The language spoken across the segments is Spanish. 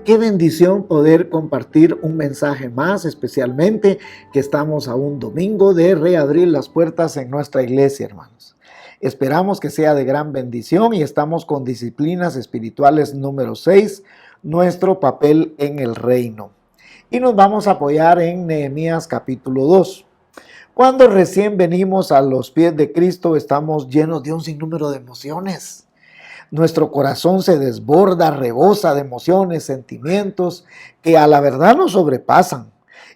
qué bendición poder compartir un mensaje más, especialmente que estamos a un domingo de reabrir las puertas en nuestra iglesia, hermanos. Esperamos que sea de gran bendición y estamos con disciplinas espirituales número 6, nuestro papel en el reino. Y nos vamos a apoyar en Nehemías capítulo 2. Cuando recién venimos a los pies de Cristo, estamos llenos de un sinnúmero de emociones. Nuestro corazón se desborda, rebosa de emociones, sentimientos que a la verdad nos sobrepasan.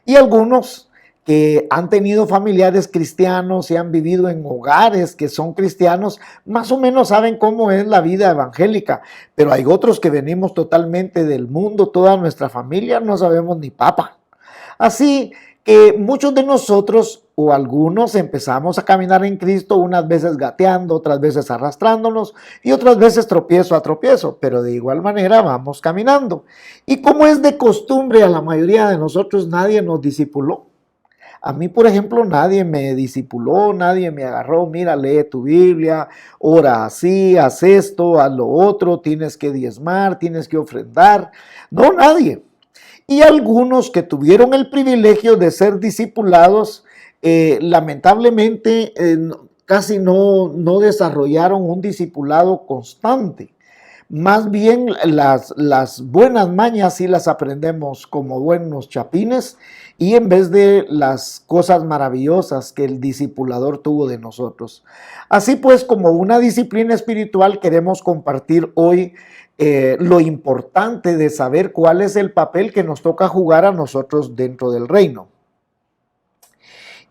Y algunos que han tenido familiares cristianos y han vivido en hogares que son cristianos, más o menos saben cómo es la vida evangélica. Pero hay otros que venimos totalmente del mundo, toda nuestra familia no sabemos ni papa. Así que muchos de nosotros o algunos empezamos a caminar en Cristo, unas veces gateando, otras veces arrastrándonos y otras veces tropiezo a tropiezo, pero de igual manera vamos caminando. Y como es de costumbre, a la mayoría de nosotros nadie nos discipuló. A mí, por ejemplo, nadie me discipuló, nadie me agarró, mira, lee tu Biblia, ora así, haz esto, haz lo otro, tienes que diezmar, tienes que ofrendar. No, nadie. Y algunos que tuvieron el privilegio de ser discipulados, lamentablemente casi no desarrollaron un discipulado constante. Más bien las buenas mañas sí las aprendemos como buenos chapines y en vez de las cosas maravillosas que el discipulador tuvo de nosotros. Así pues, como una disciplina espiritual queremos compartir hoy lo importante de saber cuál es el papel que nos toca jugar a nosotros dentro del reino.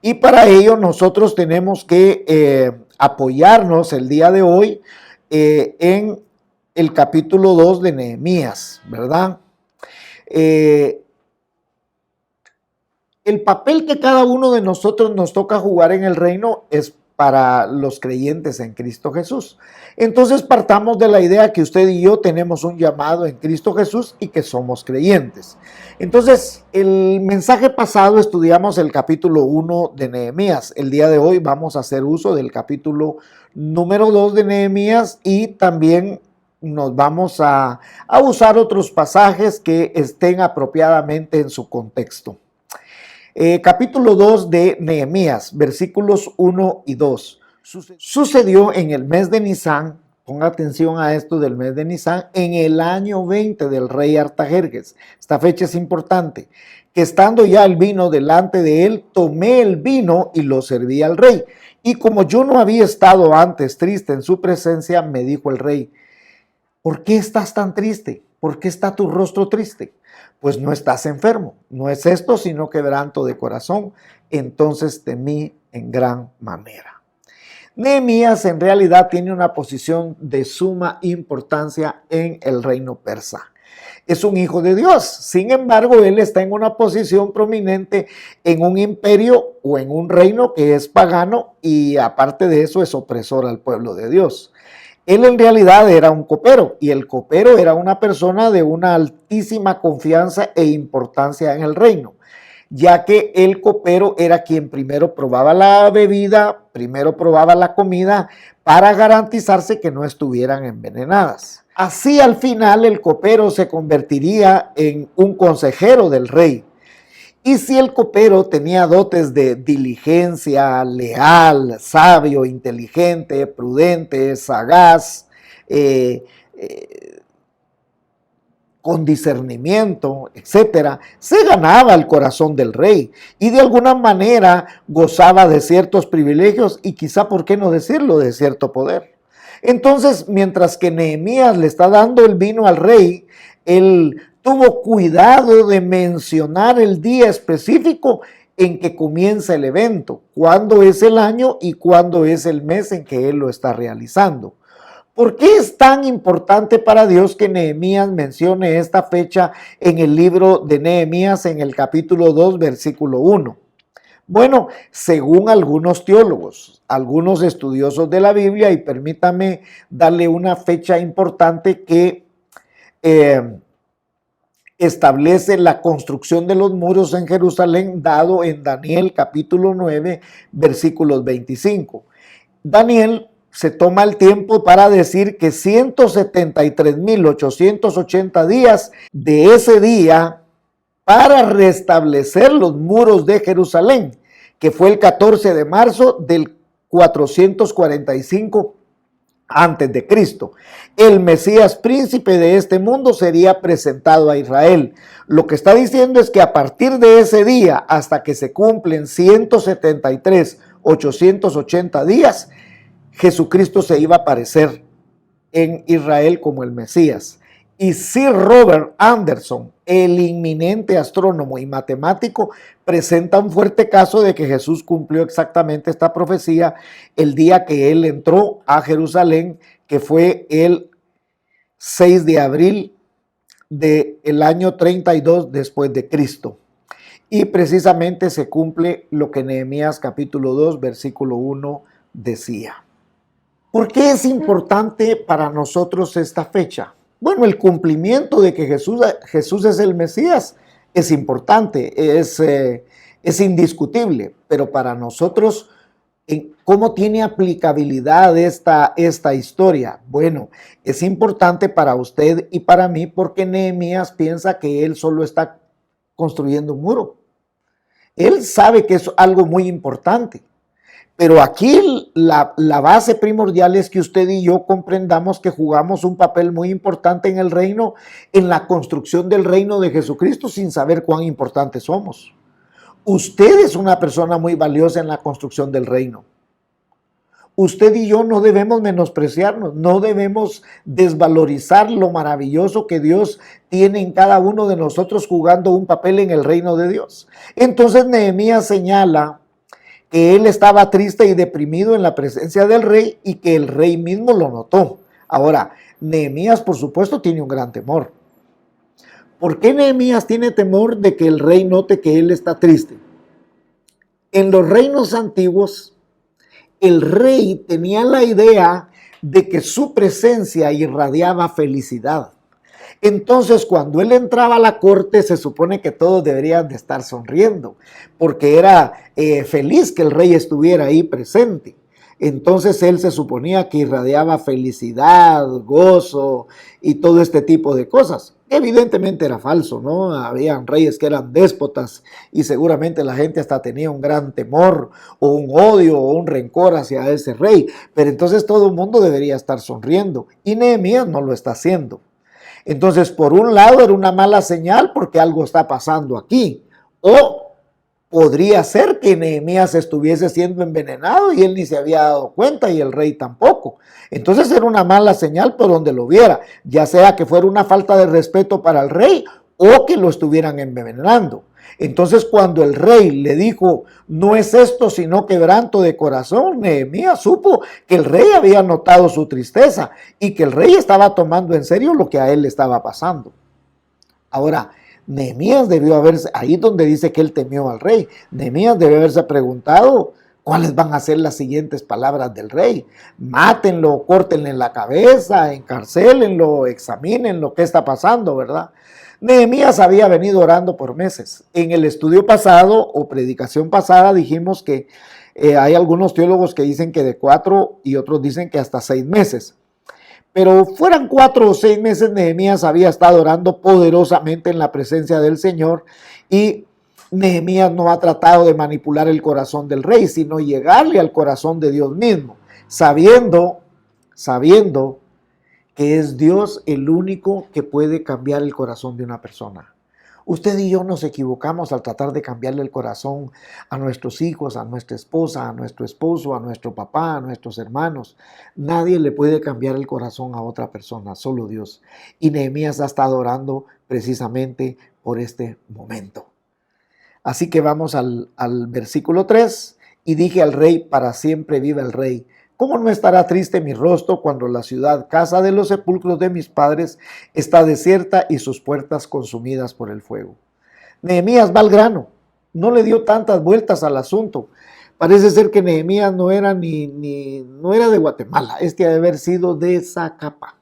Y para ello nosotros tenemos que apoyarnos el día de hoy en el capítulo 2 de Nehemías, ¿verdad? El papel que cada uno de nosotros nos toca jugar en el reino es para los creyentes en Cristo Jesús. Entonces partamos de la idea que usted y yo tenemos un llamado en Cristo Jesús y que somos creyentes. Entonces, el mensaje pasado estudiamos el capítulo 1 de Nehemías. El día de hoy vamos a hacer uso del capítulo número 2 de Nehemías y también nos vamos a usar otros pasajes que estén apropiadamente en su contexto. Capítulo 2 de Nehemías, versículos 1 y 2. Sucedió en el mes de Nisán, ponga atención a esto del mes de Nisán, en el año 20 del rey Artajerjes. Esta fecha es importante. Que estando ya el vino delante de él, tomé el vino y lo serví al rey. Y como yo no había estado antes triste en su presencia, me dijo el rey: ¿por qué estás tan triste? ¿Por qué está tu rostro triste? Pues no estás enfermo, no es esto sino quebranto de corazón. Entonces temí en gran manera. Nehemías en realidad tiene una posición de suma importancia en el reino persa. Es un hijo de Dios, sin embargo él está en una posición prominente en un imperio o en un reino que es pagano y aparte de eso es opresor al pueblo de Dios. Él en realidad era un copero y el copero era una persona de una altísima confianza e importancia en el reino, ya que el copero era quien primero probaba la bebida, primero probaba la comida para garantizarse que no estuvieran envenenadas. Así al final el copero se convertiría en un consejero del rey. Y si el copero tenía dotes de diligencia, leal, sabio, inteligente, prudente, sagaz, con discernimiento, etcétera, se ganaba el corazón del rey y de alguna manera gozaba de ciertos privilegios y quizá, ¿por qué no decirlo?, de cierto poder. Entonces, mientras que Nehemías le está dando el vino al rey, él tuvo cuidado de mencionar el día específico en que comienza el evento, cuándo es el año y cuándo es el mes en que él lo está realizando. ¿Por qué es tan importante para Dios que Nehemías mencione esta fecha en el libro de Nehemías en el capítulo 2, versículo 1? Bueno, según algunos teólogos, algunos estudiosos de la Biblia, y permítame darle una fecha importante que establece la construcción de los muros en Jerusalén, dado en Daniel capítulo 9, versículos 25. Daniel se toma el tiempo para decir que 173.880 días de ese día para restablecer los muros de Jerusalén, que fue el 14 de marzo del 445 antes de Cristo. El Mesías príncipe de este mundo sería presentado a Israel. Lo que está diciendo es que a partir de ese día hasta que se cumplen 173.880 días, Jesucristo se iba a aparecer en Israel como el Mesías. Y Sir Robert Anderson, el inminente astrónomo y matemático, presenta un fuerte caso de que Jesús cumplió exactamente esta profecía el día que él entró a Jerusalén, que fue el 6 de abril del año 32 después de Cristo. Y precisamente se cumple lo que Nehemías capítulo 2, versículo 1 decía. ¿Por qué es importante para nosotros esta fecha? Bueno, el cumplimiento de que Jesús es el Mesías es importante, es indiscutible, pero para nosotros, ¿cómo tiene aplicabilidad esta historia? Bueno, es importante para usted y para mí porque Nehemías piensa que él solo está construyendo un muro. Él sabe que es algo muy importante. Pero aquí la base primordial es que usted y yo comprendamos que jugamos un papel muy importante en el reino, en la construcción del reino de Jesucristo, sin saber cuán importantes somos. Usted es una persona muy valiosa en la construcción del reino. Usted y yo no debemos menospreciarnos, no debemos desvalorizar lo maravilloso que Dios tiene en cada uno de nosotros jugando un papel en el reino de Dios. Entonces Nehemías señala que él estaba triste y deprimido en la presencia del rey y que el rey mismo lo notó. Ahora, Nehemías, por supuesto, tiene un gran temor. ¿Por qué Nehemías tiene temor de que el rey note que él está triste? En los reinos antiguos, el rey tenía la idea de que su presencia irradiaba felicidad. Entonces, cuando él entraba a la corte, se supone que todos deberían de estar sonriendo, porque era feliz que el rey estuviera ahí presente. Entonces, él se suponía que irradiaba felicidad, gozo y todo este tipo de cosas. Evidentemente era falso, ¿no? Habían reyes que eran déspotas y seguramente la gente hasta tenía un gran temor o un odio o un rencor hacia ese rey. Pero entonces todo el mundo debería estar sonriendo y Nehemías no lo está haciendo. Entonces, por un lado era una mala señal porque algo está pasando aquí. O podría ser que Nehemías estuviese siendo envenenado y él ni se había dado cuenta y el rey tampoco. Entonces era una mala señal por donde lo viera, ya sea que fuera una falta de respeto para el rey o que lo estuvieran envenenando. Entonces cuando el rey le dijo, no es esto sino quebranto de corazón, Nehemías supo que el rey había notado su tristeza y que el rey estaba tomando en serio lo que a él le estaba pasando. Ahora, Nehemías debió haberse, ahí donde dice que él temió al rey, Nehemías debió haberse preguntado cuáles van a ser las siguientes palabras del rey. Mátenlo, córtenle la cabeza, encarcélenlo, examínenlo, qué está pasando, ¿verdad? Nehemías había venido orando por meses. En el estudio pasado o predicación pasada dijimos que hay algunos teólogos que dicen que de 4 y otros dicen que hasta 6 meses. Pero fueran 4 o 6 meses, Nehemías había estado orando poderosamente en la presencia del Señor y Nehemías no ha tratado de manipular el corazón del rey, sino llegarle al corazón de Dios mismo, sabiendo que es Dios el único que puede cambiar el corazón de una persona. Usted y yo nos equivocamos al tratar de cambiarle el corazón a nuestros hijos, a nuestra esposa, a nuestro esposo, a nuestro papá, a nuestros hermanos. Nadie le puede cambiar el corazón a otra persona, solo Dios. Y Nehemías ha estado orando precisamente por este momento. Así que vamos al versículo 3. Y dije al rey, para siempre viva el rey. ¿Cómo no estará triste mi rostro cuando la ciudad, casa de los sepulcros de mis padres, está desierta y sus puertas consumidas por el fuego? Nehemías va al grano, no le dio tantas vueltas al asunto. Parece ser que Nehemías no era de Guatemala, ha de haber sido de Zacapa.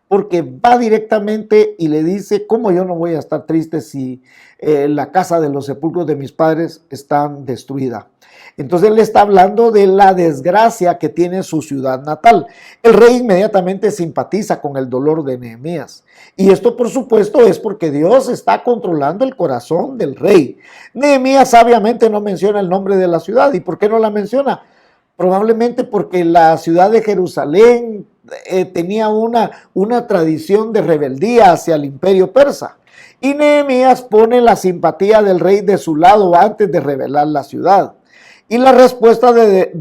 porque va directamente y le dice, ¿cómo yo no voy a estar triste si la casa de los sepulcros de mis padres están destruida? Entonces le está hablando de la desgracia que tiene su ciudad natal. El rey inmediatamente simpatiza con el dolor de Nehemías. Y esto, por supuesto, es porque Dios está controlando el corazón del rey. Nehemías sabiamente no menciona el nombre de la ciudad. ¿Y por qué no la menciona? Probablemente porque la ciudad de Jerusalén tenía una tradición de rebeldía hacia el imperio persa. Y Nehemías pone la simpatía del rey de su lado antes de rebelar la ciudad. Y la respuesta de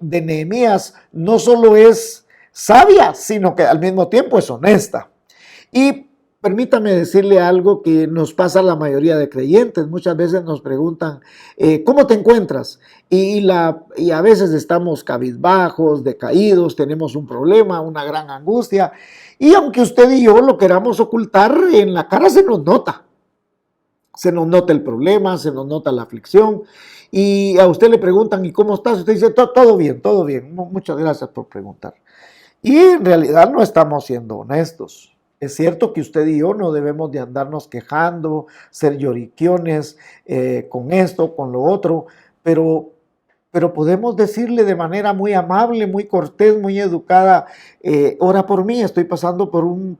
Nehemías no solo es sabia, sino que al mismo tiempo es honesta. Y permítame decirle algo que nos pasa a la mayoría de creyentes. Muchas veces nos preguntan, ¿cómo te encuentras? Y a veces estamos cabizbajos, decaídos, tenemos un problema, una gran angustia. Y aunque usted y yo lo queramos ocultar, en la cara se nos nota. Se nos nota el problema, se nos nota la aflicción. Y a usted le preguntan, ¿y cómo estás? Usted dice, todo bien, todo bien. Muchas gracias por preguntar. Y en realidad no estamos siendo honestos. Es cierto que usted y yo no debemos de andarnos quejando, ser lloriquiones con esto, con lo otro, pero podemos decirle de manera muy amable, muy cortés, muy educada, ora por mí, estoy pasando por un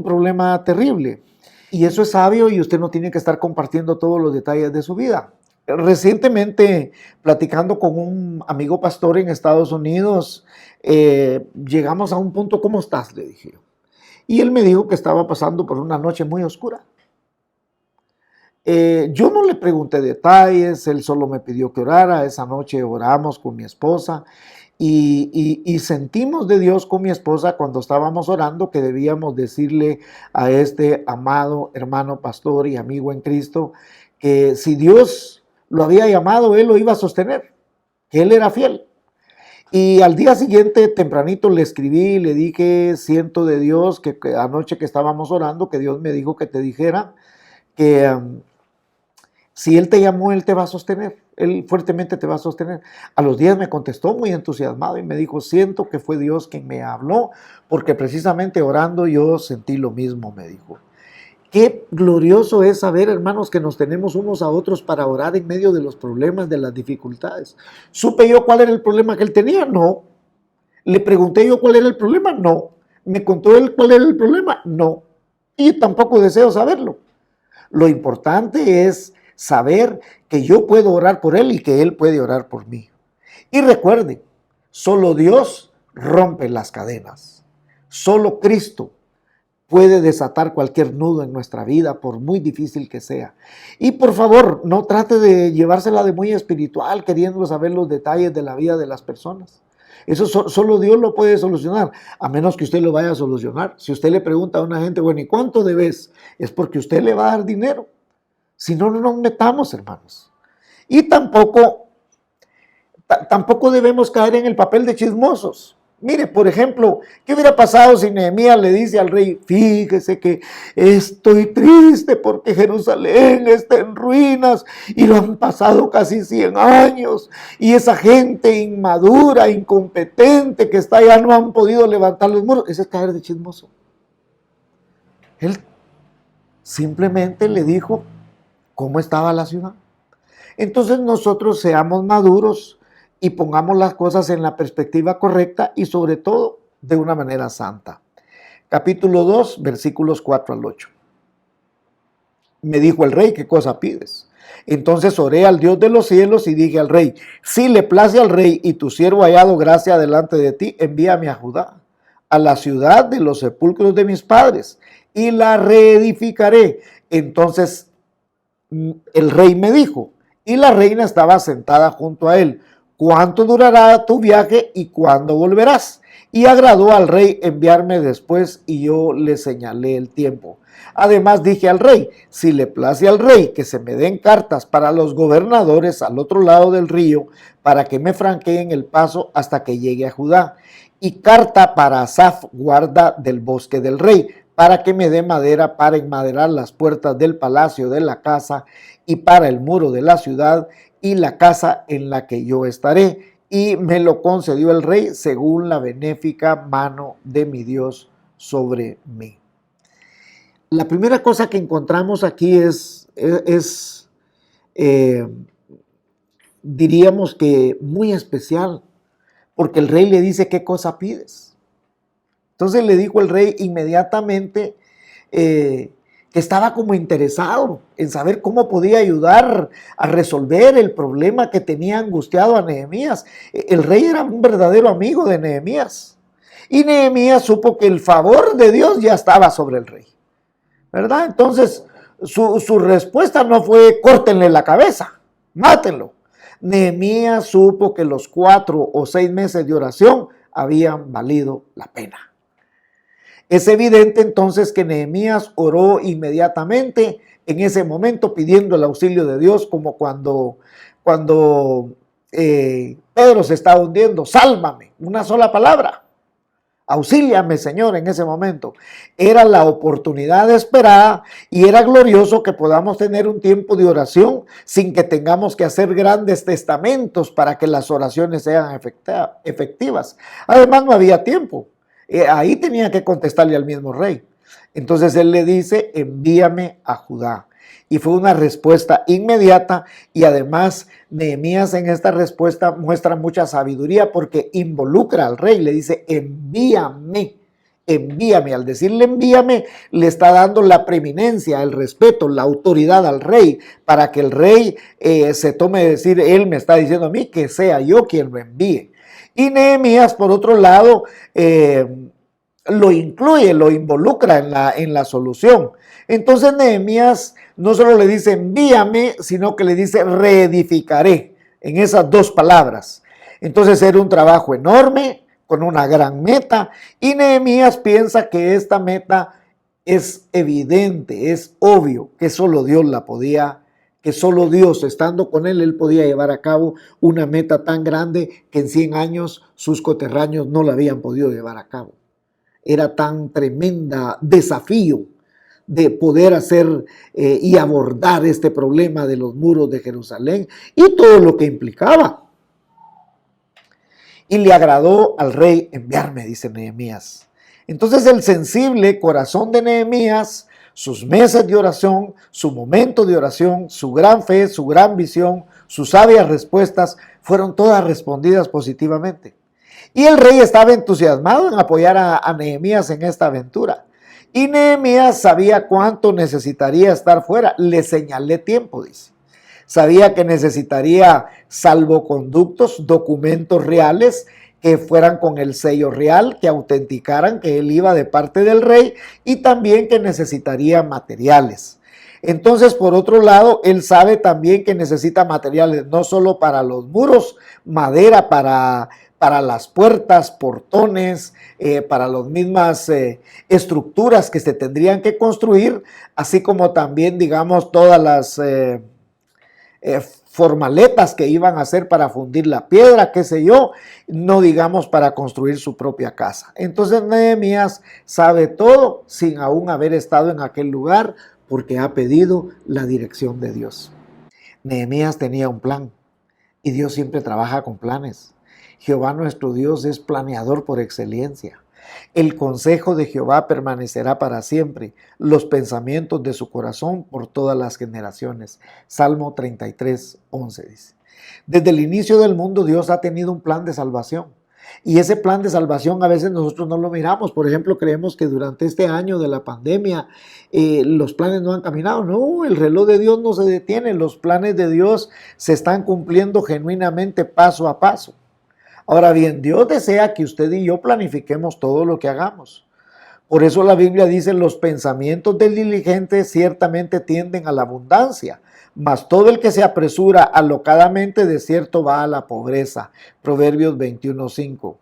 problema terrible. Y eso es sabio y usted no tiene que estar compartiendo todos los detalles de su vida. Recientemente, platicando con un amigo pastor en Estados Unidos, llegamos a un punto, ¿cómo estás?, le dije yo. Y él me dijo que estaba pasando por una noche muy oscura. Yo no le pregunté detalles, él solo me pidió que orara. Esa noche oramos con mi esposa y sentimos de Dios con mi esposa cuando estábamos orando que debíamos decirle a este amado hermano pastor y amigo en Cristo que si Dios lo había llamado, él lo iba a sostener, que él era fiel. Y al día siguiente, tempranito, le escribí, le dije, siento de Dios que anoche que estábamos orando, que Dios me dijo que te dijera que si Él te llamó, Él te va a sostener, Él fuertemente te va a sostener. A los días me contestó muy entusiasmado y me dijo, siento que fue Dios quien me habló, porque precisamente orando yo sentí lo mismo, me dijo. Qué glorioso es saber, hermanos, que nos tenemos unos a otros para orar en medio de los problemas, de las dificultades. ¿Supe yo cuál era el problema que él tenía? No. ¿Le pregunté yo cuál era el problema? No. ¿Me contó él cuál era el problema? No. Y tampoco deseo saberlo. Lo importante es saber que yo puedo orar por él y que él puede orar por mí. Y recuerde, solo Dios rompe las cadenas. Solo Cristo puede desatar cualquier nudo en nuestra vida, por muy difícil que sea. Y por favor, no trate de llevársela de muy espiritual, queriendo saber los detalles de la vida de las personas. Eso solo Dios lo puede solucionar, a menos que usted lo vaya a solucionar. Si usted le pregunta a una gente, bueno, ¿y cuánto debes? Es porque usted le va a dar dinero. Si no, no nos metamos, hermanos. Y tampoco debemos caer en el papel de chismosos. Mire, por ejemplo, ¿qué hubiera pasado si Nehemías le dice al rey, fíjese que estoy triste porque Jerusalén está en ruinas y lo han pasado casi 100 años y esa gente inmadura, incompetente que está allá no han podido levantar los muros? Ese es caer de chismoso. Él simplemente le dijo cómo estaba la ciudad. Entonces nosotros seamos maduros y pongamos las cosas en la perspectiva correcta y sobre todo de una manera santa. Capítulo 2, versículos 4 al 8. Me dijo el rey, ¿qué cosa pides? Entonces oré al Dios de los cielos y dije al rey, si le place al rey y tu siervo ha hallado gracia delante de ti, envíame a Judá, a la ciudad de los sepulcros de mis padres, y la reedificaré. Entonces el rey me dijo, y la reina estaba sentada junto a él, ¿cuánto durará tu viaje y cuándo volverás? Y agradó al rey enviarme después y yo le señalé el tiempo. Además dije al rey, si le place al rey que se me den cartas para los gobernadores al otro lado del río, para que me franqueen el paso hasta que llegue a Judá. Y carta para Asaf, guarda del bosque del rey, para que me dé madera para enmaderar las puertas del palacio de la casa y para el muro de la ciudad y la casa en la que yo estaré. Y me lo concedió el rey según la benéfica mano de mi Dios sobre mí. La primera cosa que encontramos aquí diríamos que muy especial, porque el rey le dice, ¿qué cosa pides? Entonces le dijo el rey inmediatamente que estaba como interesado en saber cómo podía ayudar a resolver el problema que tenía angustiado a Nehemías. El rey era un verdadero amigo de Nehemías. Y Nehemías supo que el favor de Dios ya estaba sobre el rey, ¿verdad? Entonces su respuesta no fue córtenle la cabeza, mátenlo. Nehemías supo que los 4 o 6 meses de oración habían valido la pena. Es evidente entonces que Nehemías oró inmediatamente en ese momento pidiendo el auxilio de Dios, como cuando Pedro se estaba hundiendo. Sálvame, una sola palabra. Auxíliame, Señor, en ese momento. Era la oportunidad esperada y era glorioso que podamos tener un tiempo de oración sin que tengamos que hacer grandes testamentos para que las oraciones sean efectivas. Además, no había tiempo. Ahí tenía que contestarle al mismo rey. Entonces él le dice, envíame a Judá. Y fue una respuesta inmediata, y además Nehemías en esta respuesta muestra mucha sabiduría porque involucra al rey, le dice envíame, envíame. Al decirle envíame, le está dando la preeminencia, el respeto, la autoridad al rey, para que el rey se tome de decir, él me está diciendo a mí que sea yo quien lo envíe. Y Nehemías, por otro lado, lo incluye, lo involucra en la solución. Entonces Nehemías no solo le dice envíame, sino que le dice reedificaré, en esas 2 palabras. Entonces era un trabajo enorme, con una gran meta, y Nehemías piensa que esta meta es evidente, es obvio, que solo Dios la podía, que solo Dios, estando con él podía llevar a cabo una meta tan grande que en 100 años sus coterráneos no la habían podido llevar a cabo. Era tan tremenda desafío de poder hacer y abordar este problema de los muros de Jerusalén y todo lo que implicaba. Y le agradó al rey enviarme, dice Nehemías. Entonces el sensible corazón de Nehemías, sus meses de oración, su momento de oración, su gran fe, su gran visión, sus sabias respuestas, fueron todas respondidas positivamente. Y el rey estaba entusiasmado en apoyar a Nehemías en esta aventura. Y Nehemías sabía cuánto necesitaría estar fuera. Le señalé tiempo, dice. Sabía que necesitaría salvoconductos, documentos reales que fueran con el sello real, que autenticaran que él iba de parte del rey, y también que necesitaría materiales. Entonces, por otro lado, él sabe también que necesita materiales no solo para los muros, madera para las puertas, portones, para las mismas estructuras que se tendrían que construir, así como también, digamos, todas las formaletas que iban a hacer para fundir la piedra, qué sé yo, no digamos para construir su propia casa. Entonces Nehemías sabe todo sin aún haber estado en aquel lugar, porque ha pedido la dirección de Dios. Nehemías tenía un plan, y Dios siempre trabaja con planes. Jehová nuestro Dios es planeador por excelencia. El consejo de Jehová permanecerá para siempre, los pensamientos de su corazón por todas las generaciones. Salmo 33, 11 dice. Desde el inicio del mundo Dios ha tenido un plan de salvación. Y ese plan de salvación a veces nosotros no lo miramos. Por ejemplo, creemos que durante este año de la pandemia los planes no han caminado. No, el reloj de Dios no se detiene. Los planes de Dios se están cumpliendo genuinamente paso a paso. Ahora bien, Dios desea que usted y yo planifiquemos todo lo que hagamos. Por eso la Biblia dice, los pensamientos del diligente ciertamente tienden a la abundancia, mas todo el que se apresura alocadamente de cierto va a la pobreza. Proverbios 21:5.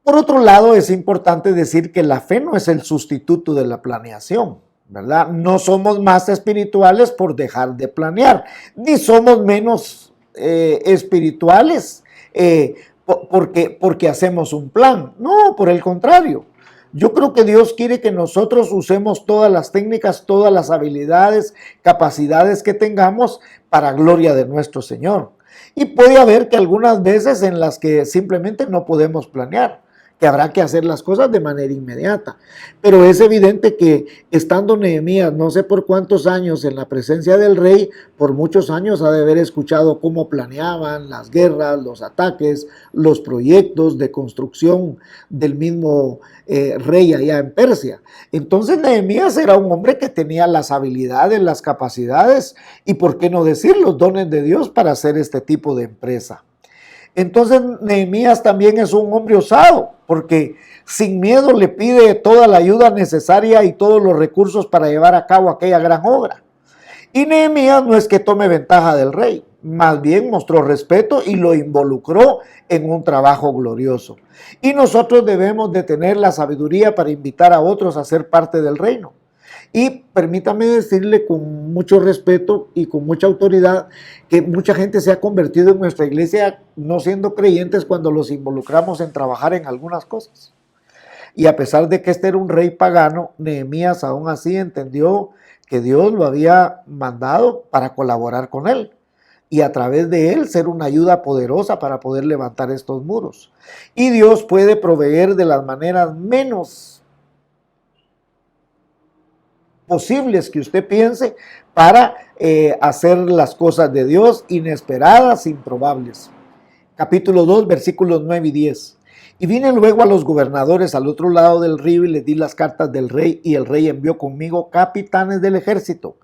Por otro lado, es importante decir que la fe no es el sustituto de la planeación, ¿verdad? No somos más espirituales por dejar de planear, ni somos menos espirituales porque hacemos un plan. No, por el contrario. Yo creo que Dios quiere que nosotros usemos todas las técnicas, todas las habilidades, capacidades que tengamos para gloria de nuestro Señor. Y puede haber que algunas veces en las que simplemente no podemos planear, que habrá que hacer las cosas de manera inmediata. Pero es evidente que estando Nehemías no sé por cuántos años en la presencia del rey, por muchos años ha de haber escuchado cómo planeaban las guerras, los ataques, los proyectos de construcción del mismo rey allá en Persia. Entonces Nehemías era un hombre que tenía las habilidades, las capacidades y, por qué no decir, los dones de Dios para hacer este tipo de empresa. Entonces Nehemías también es un hombre osado, porque sin miedo le pide toda la ayuda necesaria y todos los recursos para llevar a cabo aquella gran obra. Y Nehemías no es que tome ventaja del rey, más bien mostró respeto y lo involucró en un trabajo glorioso. Y nosotros debemos de tener la sabiduría para invitar a otros a ser parte del reino. Y permítame decirle con mucho respeto y con mucha autoridad que mucha gente se ha convertido en nuestra iglesia no siendo creyentes cuando los involucramos en trabajar en algunas cosas. Y a pesar de que este era un rey pagano, Nehemías aún así entendió que Dios lo había mandado para colaborar con él y a través de él ser una ayuda poderosa para poder levantar estos muros. Y Dios puede proveer de las maneras menos posibles que usted piense para hacer las cosas de Dios inesperadas, improbables. Capítulo 2, versículos 9 y 10. Y vine luego a los gobernadores al otro lado del río y les di las cartas del rey, y el rey envió conmigo capitanes del ejército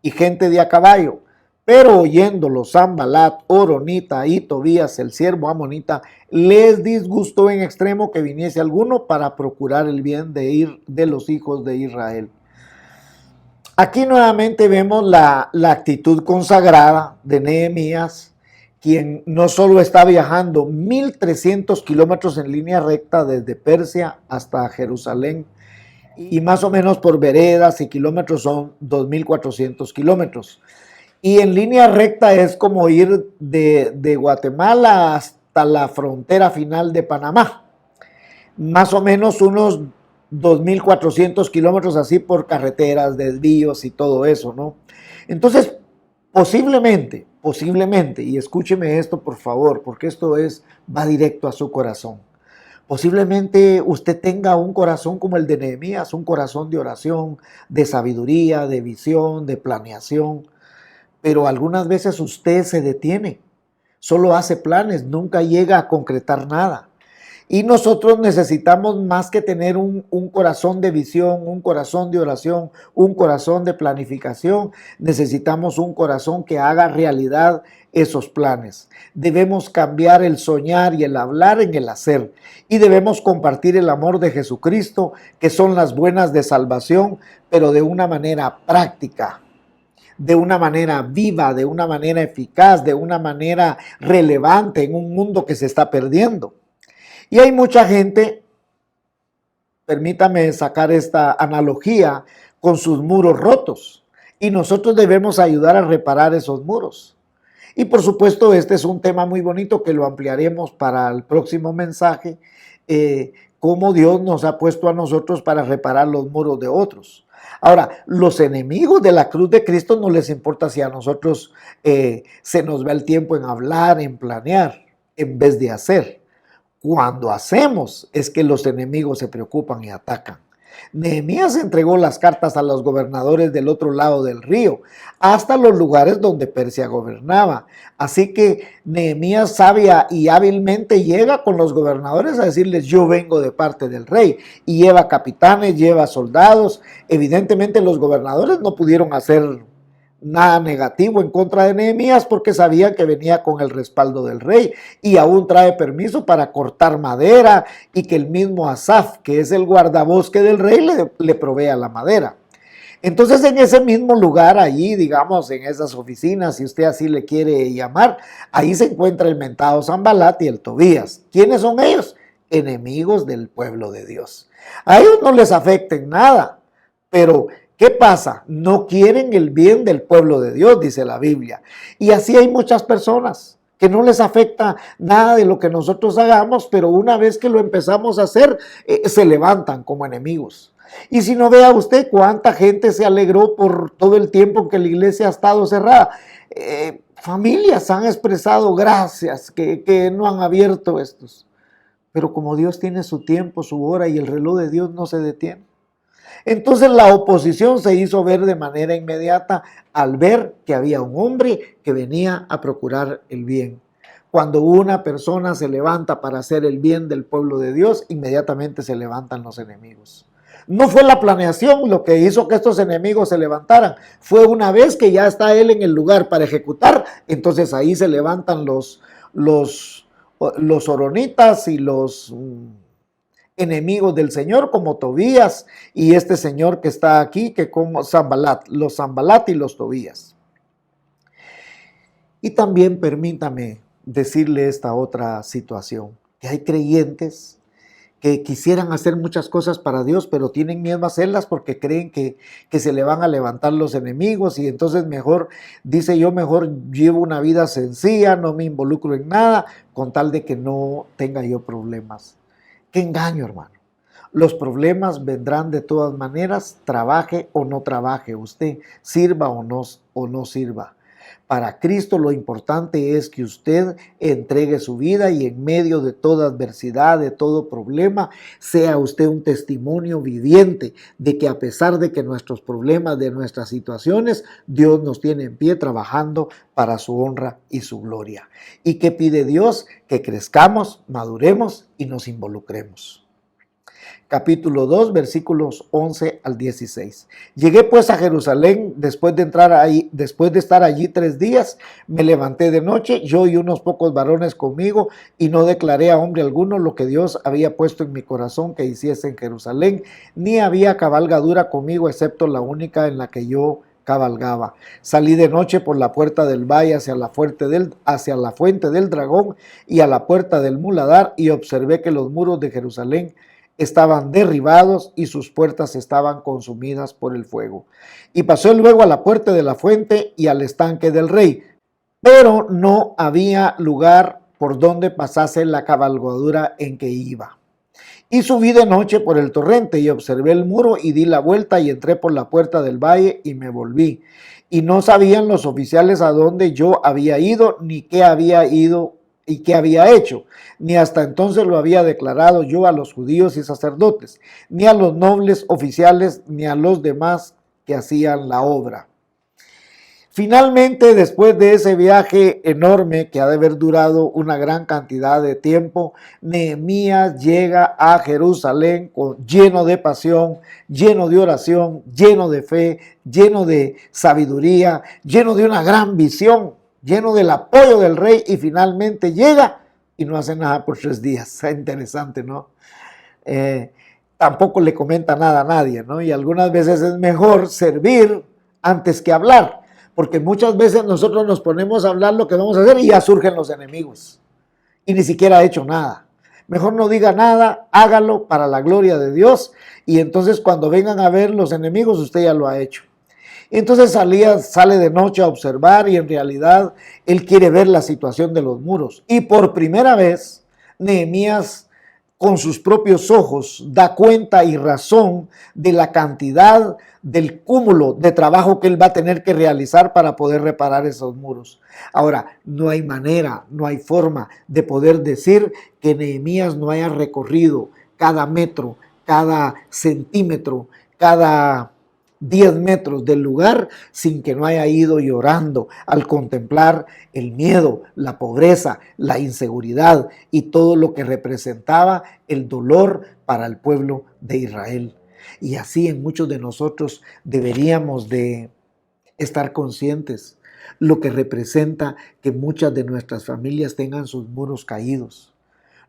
y gente de a caballo. Pero oyéndolo Sanbalat, Horonita y Tobías, el siervo amonita, les disgustó en extremo que viniese alguno para procurar el bien de los hijos de Israel. Aquí nuevamente vemos la actitud consagrada de Nehemías, quien no solo está viajando 1.300 kilómetros en línea recta desde Persia hasta Jerusalén, y más o menos por veredas y kilómetros son 2.400 kilómetros. Y en línea recta es como ir de Guatemala hasta la frontera final de Panamá. Más o menos unos 2.400 kilómetros así por carreteras, desvíos y todo eso, ¿no? Entonces, posiblemente, y escúcheme esto por favor, porque esto va directo a su corazón. Posiblemente usted tenga un corazón como el de Nehemías, un corazón de oración, de sabiduría, de visión, de planeación, pero algunas veces usted se detiene, solo hace planes, nunca llega a concretar nada. Y nosotros necesitamos más que tener un corazón de visión, un corazón de oración, un corazón de planificación. Necesitamos un corazón que haga realidad esos planes. Debemos cambiar el soñar y el hablar en el hacer. Y debemos compartir el amor de Jesucristo, que son las buenas de salvación, pero de una manera práctica, de una manera viva, de una manera eficaz, de una manera relevante en un mundo que se está perdiendo. Y hay mucha gente, permítame sacar esta analogía, con sus muros rotos. Y nosotros debemos ayudar a reparar esos muros. Y por supuesto, este es un tema muy bonito que lo ampliaremos para el próximo mensaje, cómo Dios nos ha puesto a nosotros para reparar los muros de otros. Ahora, los enemigos de la cruz de Cristo no les importa si a nosotros se nos va el tiempo en hablar, en planear, en vez de hacer. Cuando hacemos es que los enemigos se preocupan y atacan. Nehemías entregó las cartas a los gobernadores del otro lado del río, hasta los lugares donde Persia gobernaba. Así que Nehemías sabia y hábilmente llega con los gobernadores a decirles: yo vengo de parte del rey, y lleva capitanes, lleva soldados. Evidentemente los gobernadores no pudieron hacer nada negativo en contra de Nehemías porque sabían que venía con el respaldo del rey, y aún trae permiso para cortar madera y que el mismo Asaf, que es el guardabosque del rey, le provea la madera. Entonces, en ese mismo lugar, allí, digamos, en esas oficinas, si usted así le quiere llamar, ahí se encuentra el mentado Sanbalat y el Tobías. ¿Quiénes son ellos? Enemigos del pueblo de Dios. A ellos no les afecta en nada, pero ¿qué pasa? No quieren el bien del pueblo de Dios, dice la Biblia. Y así hay muchas personas que no les afecta nada de lo que nosotros hagamos, pero una vez que lo empezamos a hacer, se levantan como enemigos. Y si no, vea usted cuánta gente se alegró por todo el tiempo que la iglesia ha estado cerrada. Familias han expresado gracias que no han abierto estos. pero como Dios tiene su tiempo, su hora y el reloj de Dios no se detiene. Entonces la oposición se hizo ver de manera inmediata al ver que había un hombre que venía a procurar el bien. Cuando una persona se levanta para hacer el bien del pueblo de Dios, inmediatamente se levantan los enemigos. No fue la planeación lo que hizo que estos enemigos se levantaran. Fue una vez que ya está él en el lugar para ejecutar, entonces ahí se levantan los oronitas y los enemigos del Señor, como Tobías y este señor que está aquí, que como Sanbalat, los Sanbalat y los Tobías. Y también permítame decirle esta otra situación, que hay creyentes que quisieran hacer muchas cosas para Dios, pero tienen miedo a hacerlas porque creen que se le van a levantar los enemigos y entonces mejor, dice yo, mejor llevo una vida sencilla, no me involucro en nada, con tal de que no tenga yo problemas. ¡Qué engaño, hermano! Los problemas vendrán de todas maneras, trabaje o no trabaje usted, sirva o no sirva. Para Cristo lo importante es que usted entregue su vida y en medio de toda adversidad, de todo problema, sea usted un testimonio viviente de que a pesar de que nuestros problemas, de nuestras situaciones, Dios nos tiene en pie trabajando para su honra y su gloria. ¿Y qué pide Dios? Que crezcamos, maduremos y nos involucremos. Capítulo 2, versículos 11 al 16. Llegué pues a Jerusalén después de estar allí 3 días, me levanté de noche, yo y unos pocos varones conmigo, y no declaré a hombre alguno lo que Dios había puesto en mi corazón que hiciese en Jerusalén, ni había cabalgadura conmigo excepto la única en la que yo cabalgaba. Salí de noche por la puerta del valle hacia la fuente del dragón y a la puerta del muladar, y observé que los muros de Jerusalén estaban derribados y sus puertas estaban consumidas por el fuego. Y pasó luego a la puerta de la fuente y al estanque del rey, pero no había lugar por donde pasase la cabalgadura en que iba. Y subí de noche por el torrente y observé el muro y di la vuelta y entré por la puerta del valle y me volví. Y no sabían los oficiales a dónde yo había ido, ni qué había ido y qué había hecho, ni hasta entonces lo había declarado yo a los judíos y sacerdotes, ni a los nobles oficiales, ni a los demás que hacían la obra. Finalmente, después de ese viaje enorme que ha de haber durado una gran cantidad de tiempo, Nehemías llega a Jerusalén lleno de pasión, lleno de oración, lleno de fe, lleno de sabiduría, lleno de una gran visión, lleno del apoyo del rey, y finalmente llega y no hace nada por 3 días. Es interesante, ¿no? Tampoco le comenta nada a nadie, ¿no? Y algunas veces es mejor servir antes que hablar, porque muchas veces nosotros nos ponemos a hablar lo que vamos a hacer y ya surgen los enemigos y ni siquiera ha hecho nada. Mejor no diga nada, hágalo para la gloria de Dios, y entonces cuando vengan a ver los enemigos, usted ya lo ha hecho. Entonces sale de noche a observar, y en realidad él quiere ver la situación de los muros. Y por primera vez, Nehemías con sus propios ojos da cuenta y razón de la cantidad, del cúmulo de trabajo que él va a tener que realizar para poder reparar esos muros. Ahora, no hay manera, no hay forma de poder decir que Nehemías no haya recorrido cada metro, cada centímetro, cada 10 metros del lugar sin que no haya ido llorando al contemplar el miedo, la pobreza, la inseguridad y todo lo que representaba el dolor para el pueblo de Israel. Y así en muchos de nosotros deberíamos de estar conscientes lo que representa que muchas de nuestras familias tengan sus muros caídos.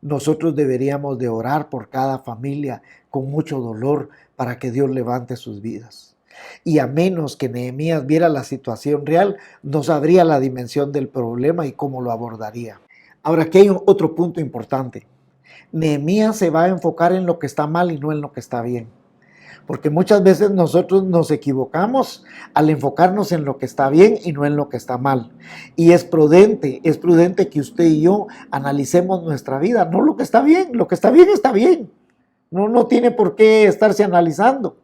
Nosotros deberíamos de orar por cada familia con mucho dolor para que Dios levante sus vidas. Y a menos que Nehemías viera la situación real, no sabría la dimensión del problema y cómo lo abordaría. Ahora, aquí hay otro punto importante. Nehemías se va a enfocar en lo que está mal y no en lo que está bien. Porque muchas veces nosotros nos equivocamos al enfocarnos en lo que está bien y no en lo que está mal. Y es prudente que usted y yo analicemos nuestra vida, no lo que está bien. Lo que está bien está bien. No tiene por qué estarse analizando.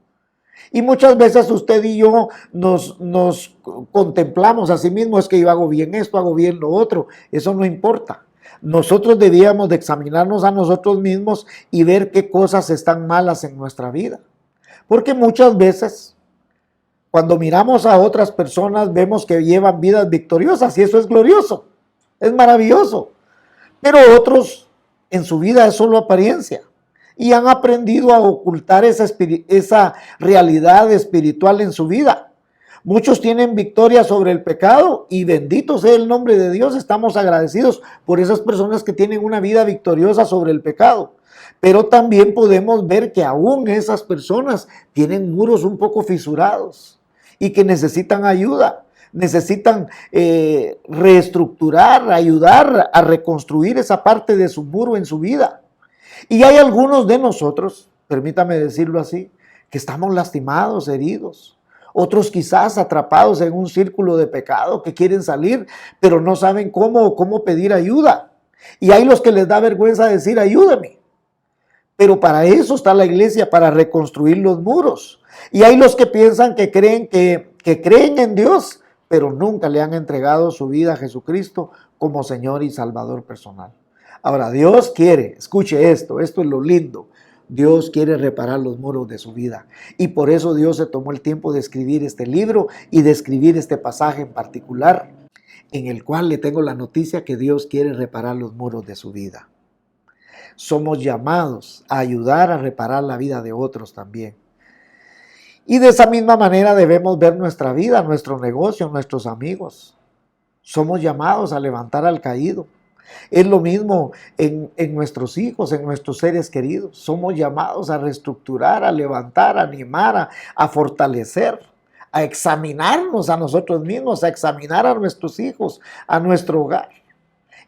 Y muchas veces usted y yo nos contemplamos a sí mismos, es que yo hago bien esto, hago bien lo otro. Eso no importa. Nosotros debíamos de examinarnos a nosotros mismos y ver qué cosas están malas en nuestra vida. Porque muchas veces, cuando miramos a otras personas, vemos que llevan vidas victoriosas y eso es glorioso, es maravilloso. Pero otros, en su vida es solo apariencia y han aprendido a ocultar esa realidad espiritual en su vida. Muchos tienen victoria sobre el pecado y bendito sea el nombre de Dios. Estamos agradecidos por esas personas que tienen una vida victoriosa sobre el pecado. Pero también podemos ver que aún esas personas tienen muros un poco fisurados y que necesitan ayuda, necesitan reestructurar, ayudar a reconstruir esa parte de su muro en su vida. Y hay algunos de nosotros, permítame decirlo así, que estamos lastimados, heridos. Otros quizás atrapados en un círculo de pecado que quieren salir, pero no saben cómo pedir ayuda. Y hay los que les da vergüenza decir, ayúdame. Pero para eso está la iglesia, para reconstruir los muros. Y hay los que piensan que creen en Dios, pero nunca le han entregado su vida a Jesucristo como Señor y Salvador personal. Ahora, Dios quiere, escuche esto es lo lindo. Dios quiere reparar los muros de su vida. Y por eso Dios se tomó el tiempo de escribir este libro y de escribir este pasaje en particular, en el cual le tengo la noticia que Dios quiere reparar los muros de su vida. Somos llamados a ayudar a reparar la vida de otros también. Y de esa misma manera debemos ver nuestra vida, nuestro negocio, nuestros amigos. Somos llamados a levantar al caído. Es lo mismo en nuestros hijos, en nuestros seres queridos. Somos llamados a reestructurar, a levantar, a animar, a fortalecer, a examinarnos a nosotros mismos, a examinar a nuestros hijos, a nuestro hogar.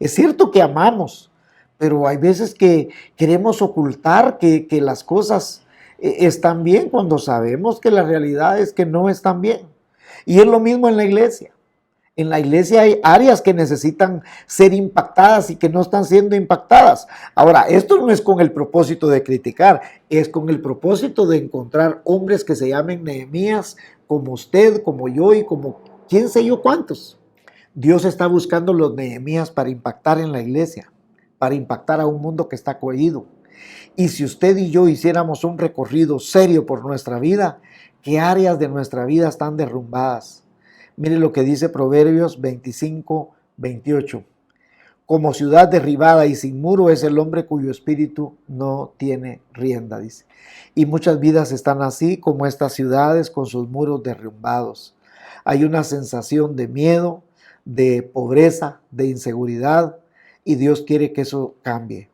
Es cierto que amamos, pero hay veces que queremos ocultar que las cosas están bien cuando sabemos que la realidad es que no están bien. Y es lo mismo en la iglesia. En la iglesia hay áreas que necesitan ser impactadas y que no están siendo impactadas. Ahora, esto no es con el propósito de criticar, es con el propósito de encontrar hombres que se llamen Nehemías, como usted, como yo y como quién sé yo cuántos. Dios está buscando los Nehemías para impactar en la iglesia, para impactar a un mundo que está caído. Y si usted y yo hiciéramos un recorrido serio por nuestra vida, ¿qué áreas de nuestra vida están derrumbadas? Mire lo que dice Proverbios 25, 28. Como ciudad derribada y sin muro es el hombre cuyo espíritu no tiene rienda, dice. Y muchas vidas están así como estas ciudades con sus muros derrumbados. Hay una sensación de miedo, de pobreza, de inseguridad, y Dios quiere que eso cambie.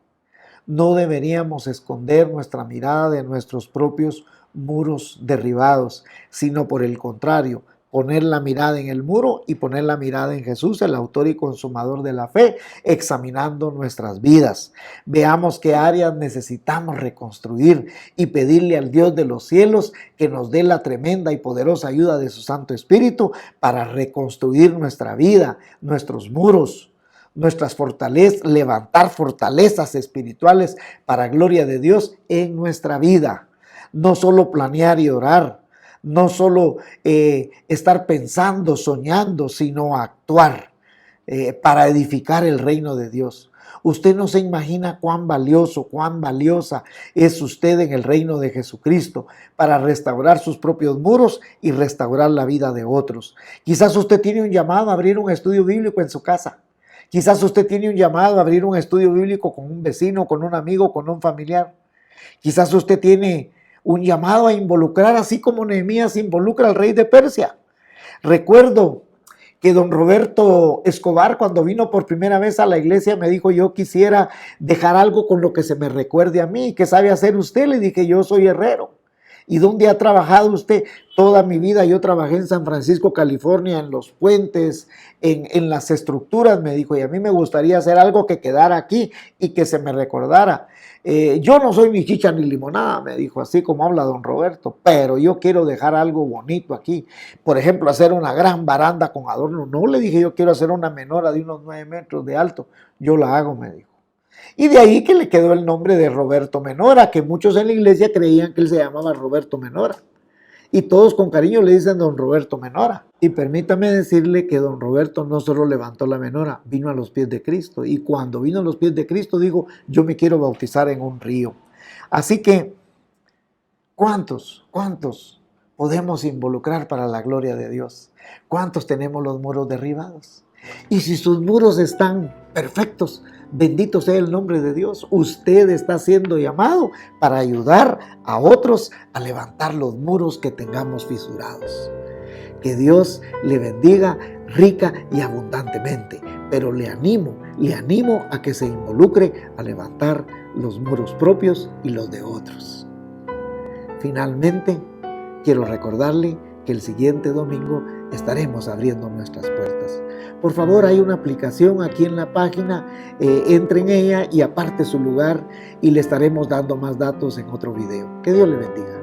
No deberíamos esconder nuestra mirada de nuestros propios muros derribados, sino por el contrario, poner la mirada en el muro y poner la mirada en Jesús, el autor y consumador de la fe, examinando nuestras vidas. Veamos qué áreas necesitamos reconstruir y pedirle al Dios de los cielos que nos dé la tremenda y poderosa ayuda de su Santo Espíritu para reconstruir nuestra vida, nuestros muros, nuestras fortalezas, levantar fortalezas espirituales para gloria de Dios en nuestra vida. No solo planear y orar, no solo estar pensando, soñando, sino actuar para edificar el reino de Dios. Usted no se imagina cuán valioso, cuán valiosa es usted en el reino de Jesucristo para restaurar sus propios muros y restaurar la vida de otros. Quizás usted tiene un llamado a abrir un estudio bíblico en su casa. Quizás usted tiene un llamado a abrir un estudio bíblico con un vecino, con un amigo, con un familiar. Quizás usted tiene un llamado a involucrar, así como Nehemías involucra al rey de Persia. Recuerdo que don Roberto Escobar, cuando vino por primera vez a la iglesia, me dijo, yo quisiera dejar algo con lo que se me recuerde a mí. ¿Qué sabe hacer usted? Le dije, yo soy herrero. ¿Y dónde ha trabajado usted? Toda mi vida yo trabajé en San Francisco, California, en los puentes, en las estructuras, me dijo, y a mí me gustaría hacer algo que quedara aquí y que se me recordara. Yo no soy ni chicha ni limonada, me dijo, así como habla don Roberto, pero yo quiero dejar algo bonito aquí. Por ejemplo, hacer una gran baranda con adorno. No, le dije, yo quiero hacer una menora de unos 9 metros de alto. Yo la hago, me dijo. Y de ahí que le quedó el nombre de Roberto Menora, que muchos en la iglesia creían que él se llamaba Roberto Menora. y todos con cariño le dicen don Roberto Menora. Y permítame decirle que don Roberto no solo levantó la menora, vino a los pies de Cristo. Y cuando vino a los pies de Cristo dijo, yo me quiero bautizar en un río. Así que, ¿cuántos podemos involucrar para la gloria de Dios? ¿Cuántos tenemos los muros derribados? Y si sus muros están perfectos, bendito sea el nombre de Dios, usted está siendo llamado para ayudar a otros a levantar los muros que tengamos fisurados. Que Dios le bendiga rica y abundantemente, pero le animo a que se involucre a levantar los muros propios y los de otros. Finalmente, quiero recordarle que el siguiente domingo estaremos abriendo nuestras puertas. Por favor, hay una aplicación aquí en la página, entre en ella y aparte su lugar y le estaremos dando más datos en otro video. Que Dios le bendiga.